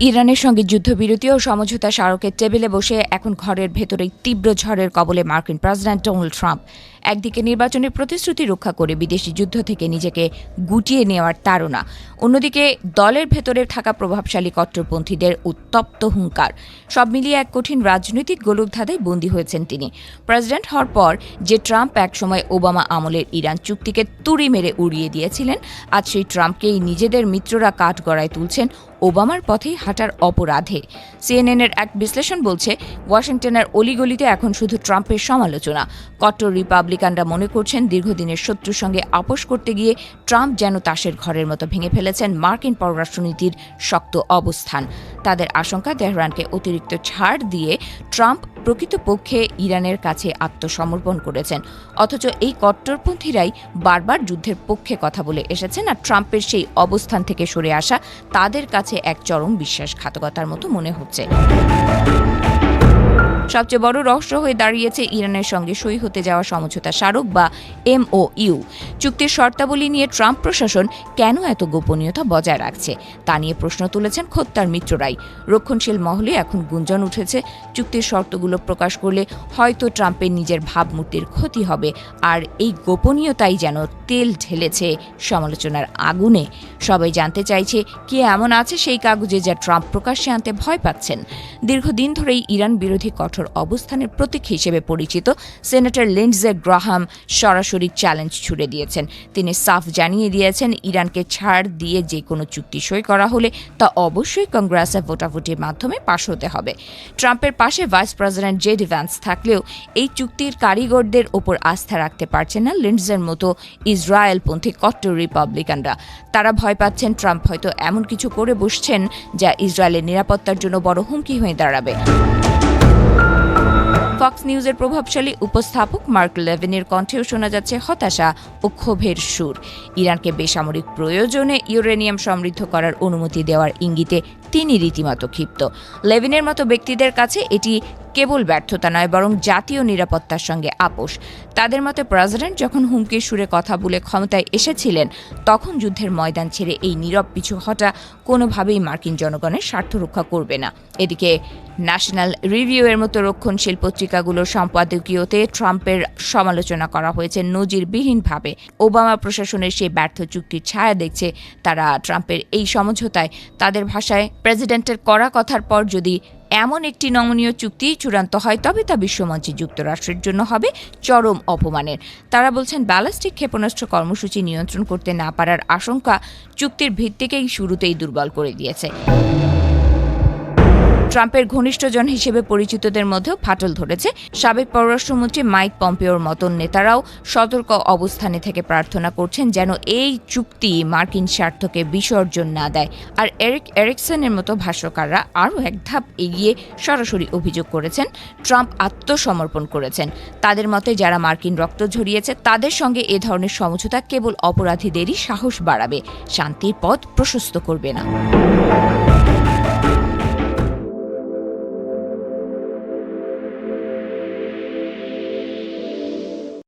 ইরানের সঙ্গে যুদ্ধবিরতি ও সমঝোতা স্মারকের টেবিলে বসে এখন ঘরের ভেতরেই তীব্র ঝড়ের কবলে মার্কিন প্রেসিডেন্ট ডোনাল্ড ট্রাম্প। একদিকে নির্বাচনের প্রতিশ্রুতি রক্ষা করে বিদেশি যুদ্ধ থেকে নিজেকে গুটিয়ে নেওয়ার তাড়না, অন্যদিকে দলের ভেতরে থাকা প্রভাবশালী কট্টরপন্থীদের উত্তপ্ত হুঙ্কার। সব মিলিয়ে এক কঠিন রাজনৈতিক গোলকধাঁধায় বন্দী হয়েছেন তিনি। প্রেসিডেন্ট হওয়ার পর যে ট্রাম্প একসময় ওবামা আমলের ইরান চুক্তিকে তুড়ি মেরে উড়িয়ে দিয়েছিলেন, আজ সেই ট্রাম্পকেই নিজেদের মিত্ররা কাঠগড়ায় তুলছেন ওবামার পথেই হাঁটার অপরাধে। সিএনএনের এক বিশ্লেষণ বলছে, ওয়াশিংটনের অলিগলিতে এখন শুধু ট্রাম্পের সমালোচনা। কট্টর রিপাবলিকানরা মনে করছেন দীর্ঘদিনের শত্রুর সঙ্গে আপোষ করতে গিয়ে ট্রাম্প যেন তাসের ঘরের মতো ভেঙে ফেলেছেন মার্কিন পররাষ্ট্রনীতির শক্ত অবস্থান। তাদের আশঙ্কা, তেহরানকে অতিরিক্ত ছাড় দিয়ে ট্রাম্প প্রকৃতপক্ষে ইরানের কাছে আত্মসমর্পণ করেছেন। অথচ এই কট্টরপন্থীরাই বারবার যুদ্ধের পক্ষে কথা বলে এসেছেন, আর ট্রাম্পের সেই অবস্থান থেকে সরে আসা তাদের কাছে এক চরম বিশ্বাসঘাতকতার মতো মনে হচ্ছে। সবচেয়ে বড় রহস্য হয়ে দাঁড়িয়েছে ইরানের সঙ্গে সই হতে যাওয়া সমঝোতা স্মারক বা MOU। চুক্তির শর্তাবলী নিয়ে ট্রাম্প প্রশাসন কেন এত গোপনীয়তা বজায় রাখছে তা নিয়ে প্রশ্ন তুলেছেন খোদ তার মিত্ররাই। রক্ষণশীল মহলে এখন গুঞ্জন উঠেছে, চুক্তির শর্তগুলো প্রকাশ করলে হয়তো ট্রাম্পের নিজের ভাবমূর্তির ক্ষতি হবে, আর এই গোপনীয়তাই যেন তেল ঢেলেছে সমালোচনার আগুনে। সবাই জানতে চাইছে কি এমন আছে সেই কাগজে যা ট্রাম্প প্রকাশ্যে আনতে ভয় পাচ্ছেন। দীর্ঘদিন ধরেই ইরান বিরোধী কঠোর অবস্থানের প্রতীক হিসেবে পরিচিত সেনেটর লিন্ডজে গ্রাহাম সরাসরি চ্যালেঞ্জ ছুড়ে দিয়েছেন। তিনি সাফ জানিয়ে দিয়েছেন, ইরানকে ছাড় দিয়ে যে কোনো চুক্তি সই করা হলে তা অবশ্যই কংগ্রেসে ভোটাভুটির মাধ্যমে পাশ হতে হবে। ট্রাম্পের পাশে ভাইস প্রেসিডেন্ট জেডি ভ্যান্স থাকলেও এই চুক্তির কারিগরদের ওপর আস্থা রাখতে পারছেন না লিন্ডজের মতো ইসরায়েলপন্থী কট্টর রিপাবলিকানরা। তারা ভয় পাচ্ছেন ট্রাম্প হয়তো এমন কিছু করে বসছেন যা ইসরায়েলের নিরাপত্তার জন্য বড় হুমকি হয়ে দাঁড়াবে। ফক্স নিউজের প্রভাবশালী উপস্থাপক মার্ক লেভিনের কণ্ঠেও শোনা যাচ্ছে হতাশা ও ক্ষোভের সুর। ইরানকে বেসামরিক প্রয়োজনে ইউরেনিয়াম সমৃদ্ধ করার অনুমতি দেওয়ার ইঙ্গিতে তিনি রীতিমতো ক্ষিপ্ত। লেভিনের মতো ব্যক্তিদের কাছে এটি কেবল ব্যর্থতা নয়, বরং জাতীয় নিরাপত্তার সঙ্গে আপোষ। তাদের মতে প্রেসিডেন্ট যখন হুমকির সুরে কথা বলে ক্ষমতায় এসেছিলেন, তখন যুদ্ধের ময়দান ছেড়ে এই নীরব পিছু হটা কোনোভাবেই মার্কিন জনগণের স্বার্থ রক্ষা করবে না। এদিকে ন্যাশনাল রিভিউ এর মতো রক্ষণশীল পত্রিকাগুলোর সম্পাদকীয়তে ট্রাম্পের সমালোচনা করা হয়েছে নজিরবিহীনভাবে। ওবামা প্রশাসনের সেই ব্যর্থ চুক্তির ছায়া দেখছে তারা ট্রাম্পের এই সমঝোতায়। তাদের ভাষায়, প্রেসিডেন্টের করা কথার পর যদি এমন একটি নমনীয় চুক্তি চূড়ান্ত হয়, তবে তা বিশ্বমঞ্চে যুক্তরাষ্ট্রের জন্য হবে চরম অপমানের। তারা বলছেন, ব্যালিস্টিক ক্ষেপণাস্ত্র কর্মসূচি নিয়ন্ত্রণ করতে না পারার আশঙ্কা চুক্তির ভিত্তিকেই শুরুতেই দুর্বল করে দিয়েছে। ট্রাম্পের ঘনিষ্ঠজন হিসেবে পরিচিতদের মধ্যেও ফাটল ধরেছে। সাবেক পররাষ্ট্রমন্ত্রী মাইক পম্পেওর মতো নেতারাও সতর্ক অবস্থানে থেকে প্রার্থনা করছেন যেন এই চুক্তি মার্কিন স্বার্থকে বিসর্জন না দেয়। আর এরিক এরিকসনের মতো ভাষ্যকাররা আরও এক ধাপ এগিয়ে সরাসরি অভিযোগ করেছেন ট্রাম্প আত্মসমর্পণ করেছেন। তাদের মতে যারা মার্কিন রক্ত ঝরিয়েছে তাদের সঙ্গে এ ধরনের সমঝোতা কেবল অপরাধীদেরই সাহস বাড়াবে, শান্তির পথ প্রশস্ত করবে না।